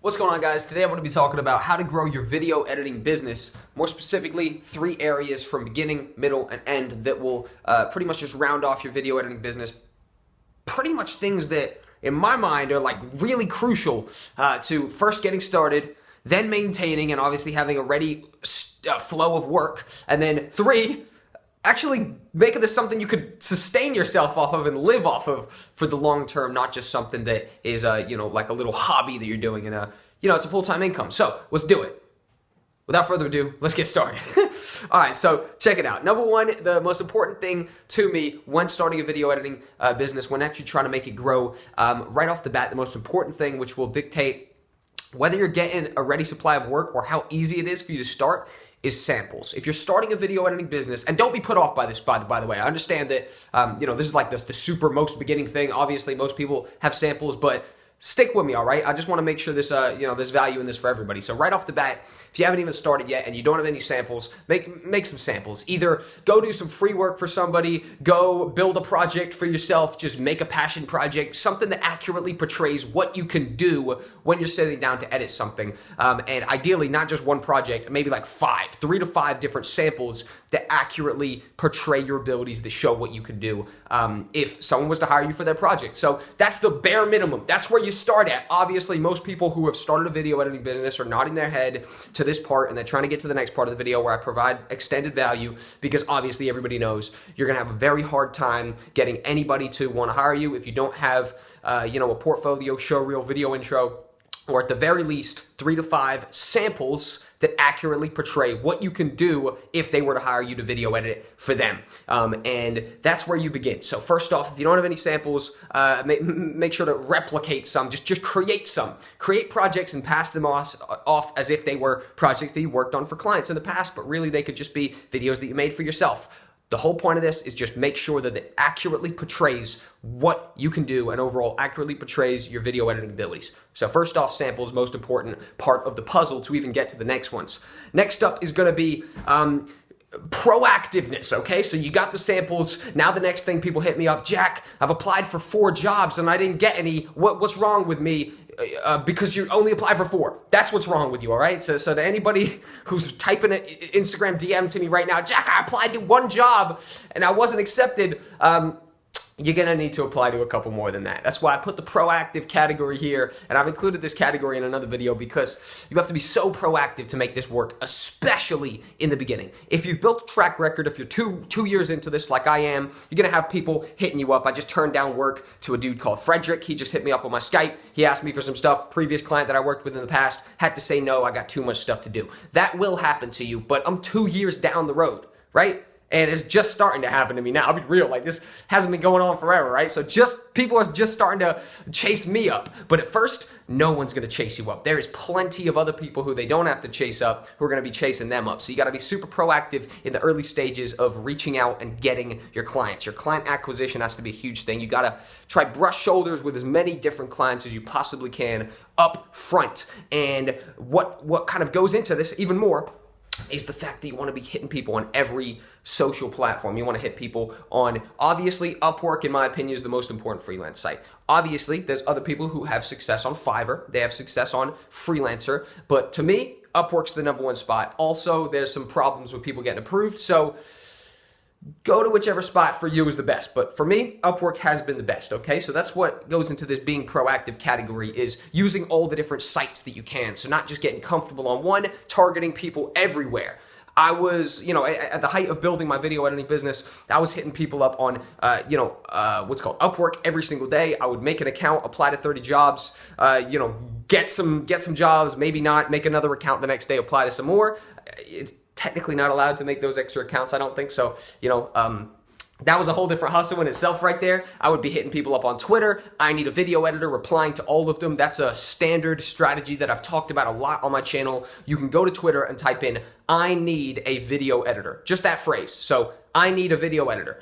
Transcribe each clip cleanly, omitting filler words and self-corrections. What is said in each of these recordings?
What's going on, guys? Today I'm going to be talking about how to grow your video editing business. More specifically, 3 areas from beginning, middle, and end that will pretty much just round off your video editing business. Pretty much things that, in my mind, are like really crucial to first getting started, then maintaining, and obviously having a ready flow of work, and then 3, actually making this something you could sustain yourself off of and live off of for the long term, not just something that is, like a little hobby that you're doing and, it's a full-time income. So let's do it. Without further ado, let's get started. All right, so check it out. Number 1, the most important thing to me when starting a video editing business, when actually trying to make it grow, right off the bat, the most important thing, which will dictate whether you're getting a ready supply of work or how easy it is for you to start, is samples. If you're starting a video editing business, and don't be put off by this, by the way, I understand that, this is like the super most beginning thing. Obviously, most people have samples, but stick with me, all right? I just want to make sure this, there's value in this for everybody. So right off the bat, if you haven't even started yet and you don't have any samples, make some samples. Either go do some free work for somebody, go build a project for yourself, just make a passion project, something that accurately portrays what you can do when you're sitting down to edit something. And ideally, not just one project, maybe like 3 to 5 different samples that accurately portray your abilities, that show what you can do if someone was to hire you for their project. So that's the bare minimum. That's where you start at. Obviously, most people who have started a video editing business are nodding their head to this part and they're trying to get to the next part of the video where I provide extended value, because obviously everybody knows you're going to have a very hard time getting anybody to want to hire you if you don't have a portfolio, showreel, video intro, or at the very least 3 to 5 samples that accurately portray what you can do if they were to hire you to video edit it for them. And that's where you begin. So first off, if you don't have any samples, make sure to replicate some. Just create some. Create projects and pass them off as if they were projects that you worked on for clients in the past, but really they could just be videos that you made for yourself. The whole point of this is just make sure that it accurately portrays what you can do and overall accurately portrays your video editing abilities. So first off, samples, most important part of the puzzle to even get to the next ones. Next up is going to be proactiveness, okay? So you got the samples. Now the next thing, people hit me up, Jack, I've applied for 4 jobs and I didn't get any. What's wrong with me? Because you only apply for 4. That's what's wrong with you, all right? So to anybody who's typing an Instagram DM to me right now, Jack, I applied to 1 job and I wasn't accepted, you're going to need to apply to a couple more than that. That's why I put the proactive category here, and I've included this category in another video because you have to be so proactive to make this work, especially in the beginning. If you've built a track record, if you're two years into this like I am, you're going to have people hitting you up. I just turned down work to a dude called Frederick. He just hit me up on my Skype. He asked me for some stuff. Previous client that I worked with in the past had to say no. I got too much stuff to do. That will happen to you, but I'm 2 years down the road, right? And it's just starting to happen to me now. I'll be real, like this hasn't been going on forever, right? So people are just starting to chase me up. But at first, no one's gonna chase you up. There is plenty of other people who they don't have to chase up who are gonna be chasing them up. So you gotta be super proactive in the early stages of reaching out and getting your clients. Your client acquisition has to be a huge thing. You gotta try brush shoulders with as many different clients as you possibly can up front. And what kind of goes into this even more is the fact that you want to be hitting people on every social platform. You want to hit people on, obviously, Upwork, in my opinion, is the most important freelance site. Obviously, there's other people who have success on Fiverr. They have success on Freelancer. But to me, Upwork's the #1 spot. Also, there's some problems with people getting approved. So go to whichever spot for you is the best. But for me, Upwork has been the best, okay? So that's what goes into this being proactive category, is using all the different sites that you can. So not just getting comfortable on one, targeting people everywhere. I was, at the height of building my video editing business, I was hitting people up on, what's called Upwork every single day. I would make an account, apply to 30 jobs, get some jobs, maybe not, make another account the next day, apply to some more. It's technically not allowed to make those extra accounts, I don't think so. That was a whole different hustle in itself right there. I would be hitting people up on Twitter. I need a video editor, replying to all of them. That's a standard strategy that I've talked about a lot on my channel. You can go to Twitter and type in, I need a video editor. Just that phrase. So, I need a video editor.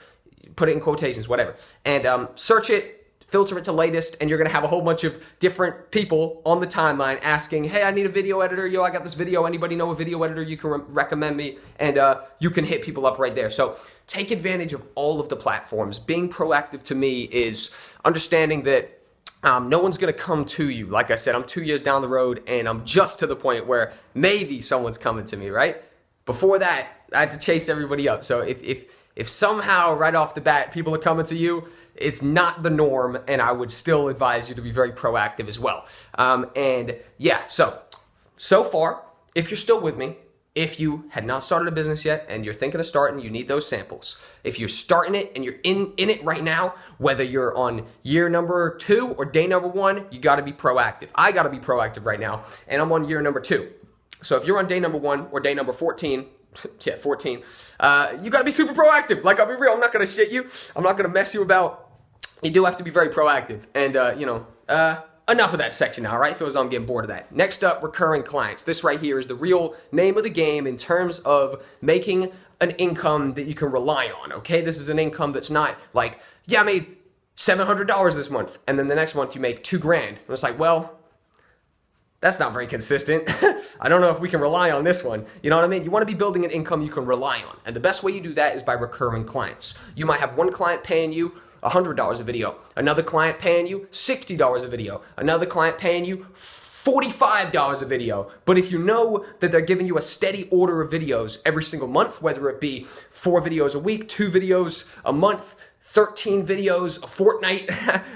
Put it in quotations, whatever. And search it. Filter it to latest, and you're going to have a whole bunch of different people on the timeline asking, hey, I need a video editor. Yo, I got this video. Anybody know a video editor you can recommend me? And you can hit people up right there. So take advantage of all of the platforms. Being proactive to me is understanding that no one's going to come to you. Like I said, I'm 2 years down the road, and I'm just to the point where maybe someone's coming to me, right? Before that, I had to chase everybody up. So if somehow right off the bat people are coming to you, it's not the norm, and I would still advise you to be very proactive as well. And yeah, so far, if you're still with me, if you had not started a business yet and you're thinking of starting, you need those samples. If you're starting it and you're in it right now, whether you're on year number 2 or day number 1, you got to be proactive. I got to be proactive right now, and I'm on year number 2. So if you're on day number 1 or day number 14, yeah, 14, you got to be super proactive. Like, I'll be real. I'm not going to shit you. I'm not going to mess you about. You do have to be very proactive. And, enough of that section now, right? Feels as though I'm getting bored of that. Next up, recurring clients. This right here is the real name of the game in terms of making an income that you can rely on, okay? This is an income that's not like, yeah, I made $700 this month, and then the next month you make $2,000. And it's like, well, that's not very consistent. I don't know if we can rely on this one. You know what I mean? You want to be building an income you can rely on. And the best way you do that is by recurring clients. You might have one client paying you $100 a video, another client paying you $60 a video, another client paying you $45 a video. But if you know that they're giving you a steady order of videos every single month, whether it be 4 videos a week, 2 videos a month, 13 videos a fortnight,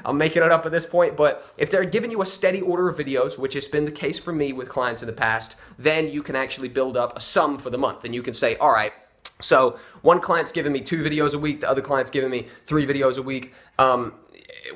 I'm making it up at this point, but if they're giving you a steady order of videos, which has been the case for me with clients in the past, then you can actually build up a sum for the month. And you can say, all right, so one client's giving me 2 videos a week, the other client's giving me 3 videos a week,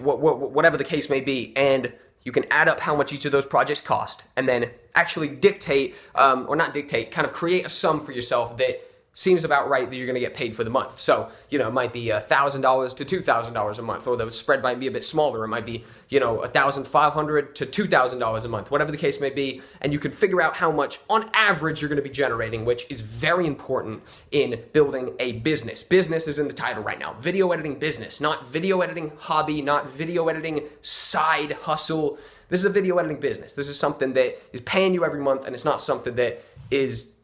whatever the case may be, and you can add up how much each of those projects cost, and then actually dictate, or not dictate, kind of create a sum for yourself that seems about right that you're going to get paid for the month. So, it might be $1,000 to $2,000 a month, or the spread might be a bit smaller. It might be, $1,500 to $2,000 a month, whatever the case may be. And you can figure out how much on average you're going to be generating, which is very important in building a business. Business is in the title right now. Video editing business, not video editing hobby, not video editing side hustle. This is a video editing business. This is something that is paying you every month, and it's not something that is...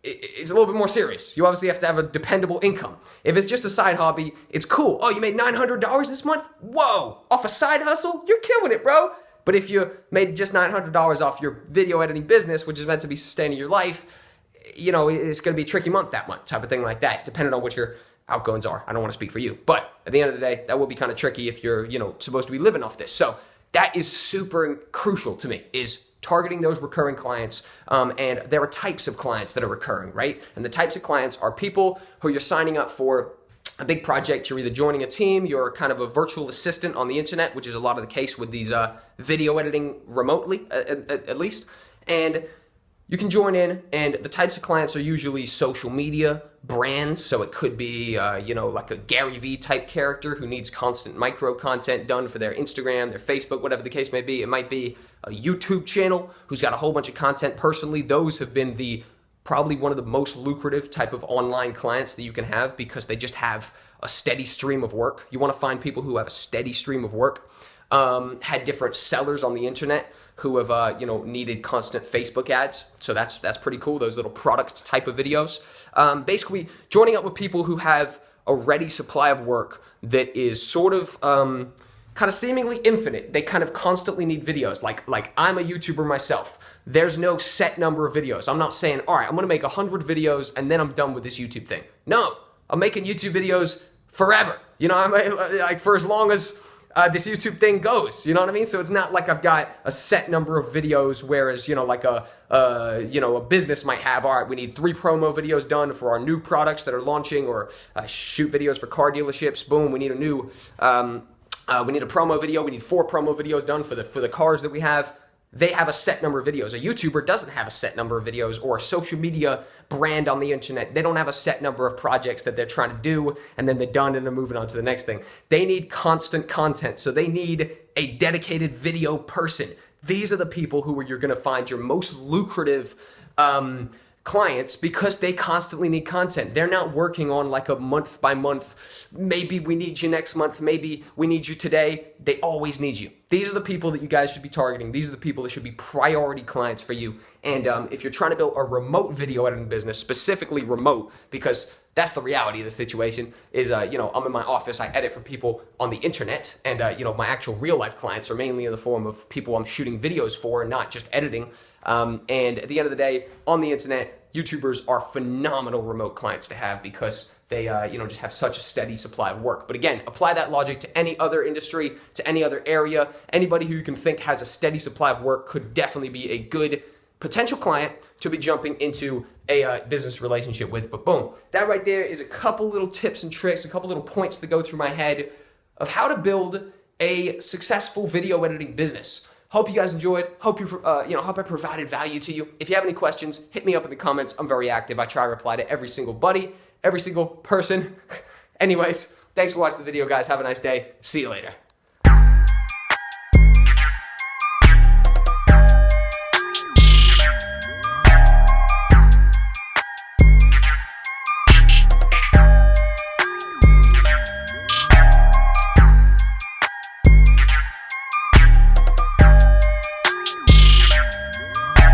It's a little bit more serious. You obviously have to have a dependable income. If it's just a side hobby, it's cool. Oh, you made $900 this month? Whoa! Off a side hustle? You're killing it, bro. But if you made just $900 off your video editing business, which is meant to be sustaining your life, it's going to be a tricky month that month, type of thing like that, depending on what your outgoings are. I don't want to speak for you. But at the end of the day, that will be kind of tricky if you're, supposed to be living off this. So that is super crucial to me, is targeting those recurring clients, and there are types of clients that are recurring, right? And the types of clients are people who you're signing up for a big project. You're either joining a team, you're kind of a virtual assistant on the internet, which is a lot of the case with these video editing remotely, at least. And you can join in, and the types of clients are usually social media brands. So it could be, like a Gary Vee type character who needs constant micro content done for their Instagram, their Facebook, whatever the case may be. It might be a YouTube channel who's got a whole bunch of content. Personally, those have been probably one of the most lucrative type of online clients that you can have, because they just have a steady stream of work. You want to find people who have a steady stream of work. Had different sellers on the internet who have, needed constant Facebook ads. So that's pretty cool, those little product type of videos. Basically, joining up with people who have a ready supply of work that is sort of kind of seemingly infinite. They kind of constantly need videos. Like I'm a YouTuber myself. There's no set number of videos. I'm not saying, all right, I'm going to make 100 videos and then I'm done with this YouTube thing. No, I'm making YouTube videos forever. I'm like for as long as this YouTube thing goes, you know what I mean? So it's not like I've got a set number of videos, whereas, like a business might have, all right, we need 3 promo videos done for our new products that are launching, or shoot videos for car dealerships. Boom, we need a new, we need a promo video. We need 4 promo videos done for the cars that we have. They have a set number of videos. A YouTuber doesn't have a set number of videos, or a social media brand on the internet. They don't have a set number of projects that they're trying to do, and then they're done and they're moving on to the next thing. They need constant content, so they need a dedicated video person. These are the people who you're going to find your most lucrative clients, because they constantly need content. They're not working on like a month by month, maybe we need you next month, maybe we need you today. They always need you. These are the people that you guys should be targeting. These are the people that should be priority clients for you. And if you're trying to build a remote video editing business, specifically remote, because that's the reality of the situation, is, I'm in my office, I edit for people on the internet, and, my actual real life clients are mainly in the form of people I'm shooting videos for and not just editing. And at the end of the day, on the internet, YouTubers are phenomenal remote clients to have because they, just have such a steady supply of work. But again, apply that logic to any other industry, to any other area. Anybody who you can think has a steady supply of work could definitely be a good potential client to be jumping into a business relationship with. But boom, that right there is a couple little tips and tricks, a couple little points that go through my head of how to build a successful video editing business. Hope you guys enjoyed. Hope hope I provided value to you. If you have any questions, hit me up in the comments. I'm very active. I try to reply to every single buddy, every single person. Anyways, thanks for watching the video, guys. Have a nice day. See you later.